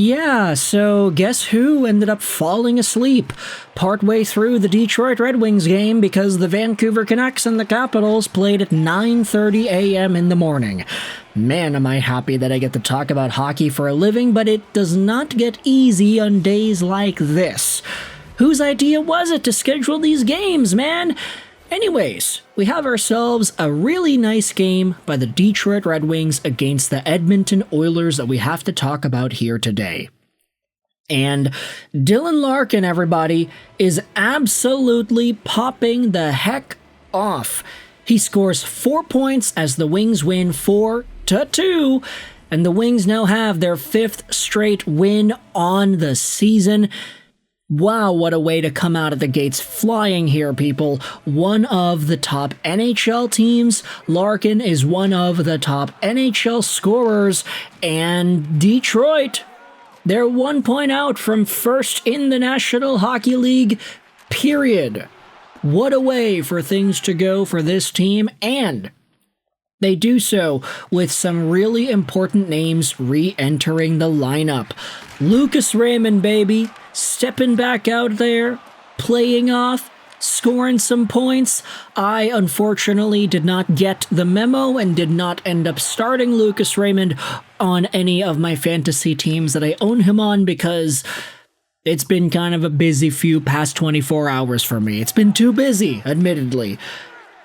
Yeah, so guess who ended up falling asleep partway through the Detroit Red Wings game because the Vancouver Canucks and the Capitals played at 9:30 a.m. in the morning. Man, am I happy that I get to talk about hockey for a living, but it does not get easy on days like this. Whose idea was it to schedule these games, man? Anyways, we have ourselves a really nice game by the Detroit Red Wings against the Edmonton Oilers that we have to talk about here today. And Dylan Larkin, everybody, is absolutely popping the heck off. He scores 4 points as the Wings win 4-2, and the Wings now have their 5th straight win on the season. Wow, what a way to come out of the gates flying here, people. One of the top NHL teams. Larkin is one of the top NHL scorers. And Detroit, they're 1 point out from first in the National Hockey League, period. What a way for things to go for this team, and they do so with some really important names re-entering the lineup. Lucas Raymond, baby, stepping back out there, playing off, scoring some points. I, unfortunately, did not get the memo and did not end up starting Lucas Raymond on any of my fantasy teams that I own him on because it's been kind of a busy few past 24 hours for me. It's been too busy, admittedly.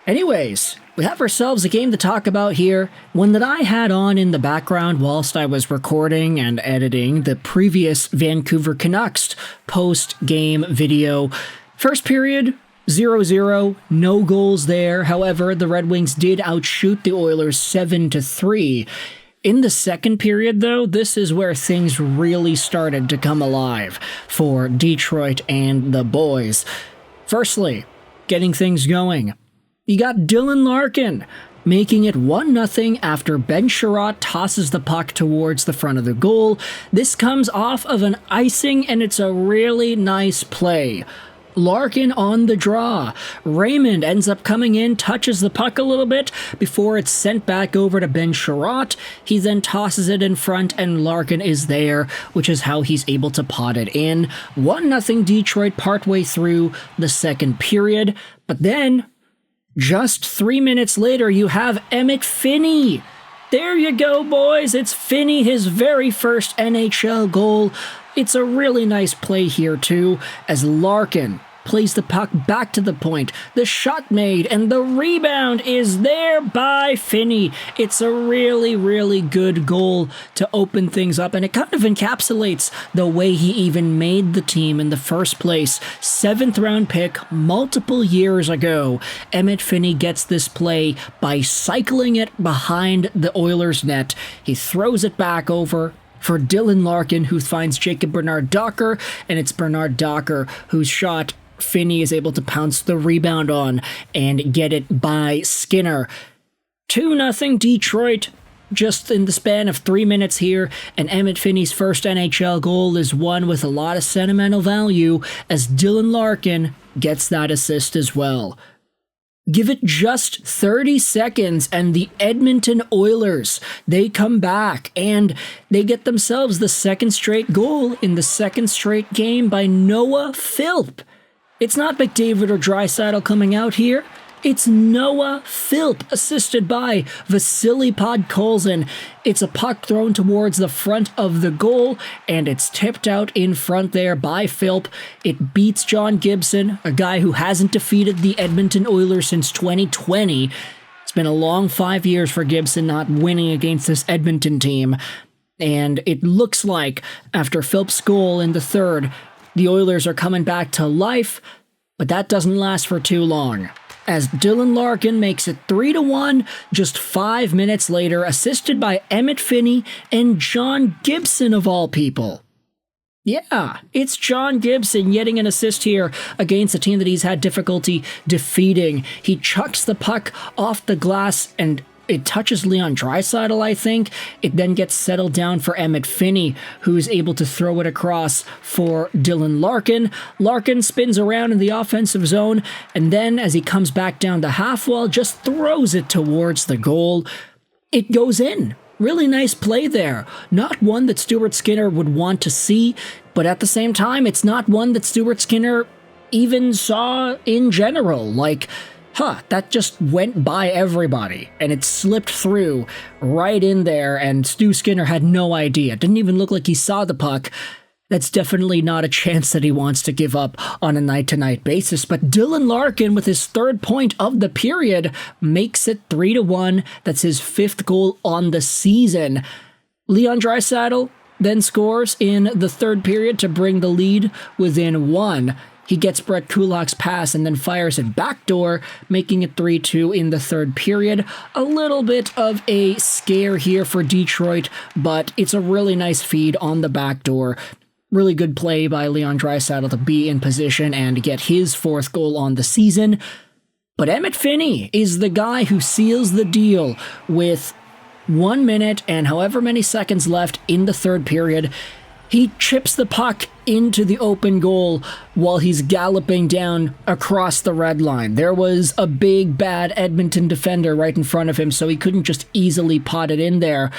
Anyways, we have ourselves a game to talk about here, one that I had on in the background whilst I was recording and editing the previous Vancouver Canucks post-game video. First period, 0-0, no goals there. However, the Red Wings did outshoot the Oilers 7-3. In the second period, though, this is where things really started to come alive for Detroit and the boys. Firstly, getting things going. You got Dylan Larkin making it 1-0 after Ben Sherratt tosses the puck towards the front of the goal. This comes off of an icing, and it's a really nice play. Larkin on the draw. Raymond ends up coming in, touches the puck a little bit before it's sent back over to Ben Sherratt. He then tosses it in front, and Larkin is there, which is how he's able to pot it in. 1-0 Detroit partway through the second period. But then, just 3 minutes later, you have Emmitt Finnie. There you go, boys. It's Finnie, his very first NHL goal. It's a really nice play here, too, as Larkin plays the puck back to the point. The shot made, and the rebound is there by Finnie. It's a really, really good goal to open things up, and it kind of encapsulates the way he even made the team in the first place. 7th round pick multiple years ago. Emmitt Finnie gets this play by cycling it behind the Oilers' net. He throws it back over for Dylan Larkin, who finds Jacob Bernard-Docker, and it's Bernard-Docker whose shot Finnie is able to pounce the rebound on and get it by Skinner. 2-0 Detroit, just in the span of 3 minutes here, and Emmitt Finnie's first NHL goal is one with a lot of sentimental value as Dylan Larkin gets that assist as well. Give it just 30 seconds and the Edmonton Oilers, they come back and they get themselves the second straight goal in the second straight game by Noah Philp. It's not McDavid or Draisaitl coming out here. It's Noah Philp, assisted by Vasily Podkolzin. It's a puck thrown towards the front of the goal, and it's tipped out in front there by Philp. It beats John Gibson, a guy who hasn't defeated the Edmonton Oilers since 2020. It's been a long 5 years for Gibson not winning against this Edmonton team. And it looks like, after Philp's goal in the third, the Oilers are coming back to life, but that doesn't last for too long, as Dylan Larkin makes it 3-1 just 5 minutes later, assisted by Emmitt Finnie and John Gibson of all people. Yeah, it's John Gibson getting an assist here against a team that he's had difficulty defeating. He chucks the puck off the glass and it touches Leon Draisaitl, I think. It then gets settled down for Emmitt Finnie, who's able to throw it across for Dylan Larkin. Larkin spins around in the offensive zone, and then as he comes back down the half wall, just throws it towards the goal. It goes in. Really nice play there. Not one that Stuart Skinner would want to see, but at the same time, it's not one that Stuart Skinner even saw in general. Like, that just went by everybody, and it slipped through right in there, and Stu Skinner had no idea. It didn't even look like he saw the puck. That's definitely not a chance that he wants to give up on a night-to-night basis. But Dylan Larkin, with his 3rd point of the period, makes it 3-1. That's his 5th goal on the season. Leon Draisaitl then scores in the 3rd period to bring the lead within 1. He gets Brett Kulak's pass and then fires it backdoor, making it 3-2 in the 3rd period. A little bit of a scare here for Detroit, but it's a really nice feed on the backdoor. Really good play by Leon Draisaitl to be in position and get his 4th goal on the season. But Emmitt Finnie is the guy who seals the deal with 1 minute and however many seconds left in the 3rd period. He chips the puck into the open goal while he's galloping down across the red line. There was a big, bad Edmonton defender right in front of him, so he couldn't just easily pot it in there.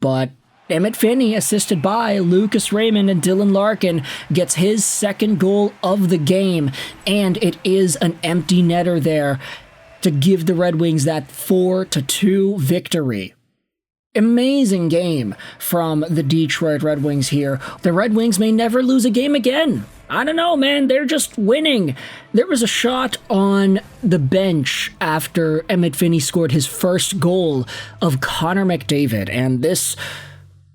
But Emmitt Finnie, assisted by Lucas Raymond and Dylan Larkin, gets his 2nd goal of the game, and it is an empty netter there to give the Red Wings that 4-2 victory. Amazing game from the Detroit Red Wings here. The Red Wings may never lose a game again. I don't know, man. They're just winning. There was a shot on the bench after Emmitt Finnie scored his 1st goal of Connor McDavid, and this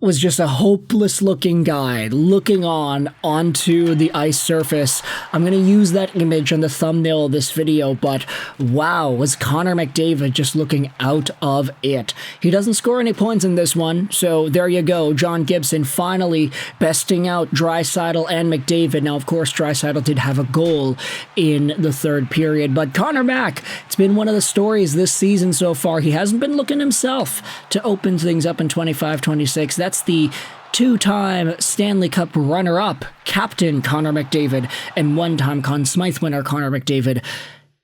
was just a hopeless-looking guy looking onto the ice surface. I'm going to use that image on the thumbnail of this video, but wow, was Connor McDavid just looking out of it. He doesn't score any points in this one, so there you go. John Gibson finally besting out Draisaitl and McDavid. Now, of course, Draisaitl did have a goal in the 3rd period, but Connor Mack, it's been one of the stories this season so far. He hasn't been looking himself to open things up in 25-26. That's the 2-time Stanley Cup runner-up captain Connor McDavid and 1-time Conn Smythe winner Connor McDavid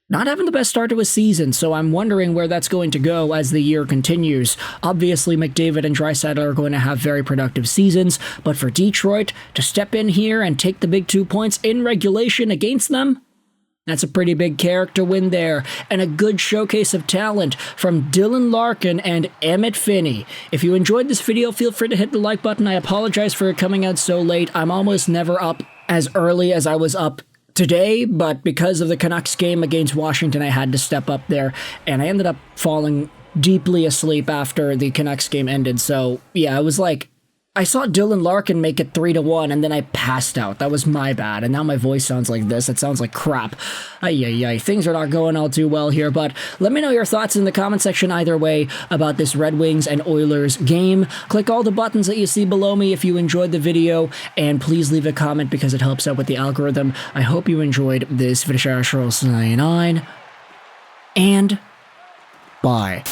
not having the best start to his season, so I'm wondering where that's going to go as the year continues. Obviously, McDavid and Draisaitl are going to have very productive seasons, but for Detroit to step in here and take the big 2 points in regulation against them, that's a pretty big character win there, and a good showcase of talent from Dylan Larkin and Emmitt Finnie. If you enjoyed this video, feel free to hit the like button. I apologize for it coming out so late. I'm almost never up as early as I was up today, but because of the Canucks game against Washington, I had to step up there, and I ended up falling deeply asleep after the Canucks game ended. So yeah, I was like, I saw Dylan Larkin make it 3-1, and then I passed out. That was my bad, and now my voice sounds like this. It sounds like crap. Ay. Things are not going all too well here, but let me know your thoughts in the comment section either way about this Red Wings and Oilers game. Click all the buttons that you see below me if you enjoyed the video, and please leave a comment because it helps out with the algorithm. I hope you enjoyed this video. And bye.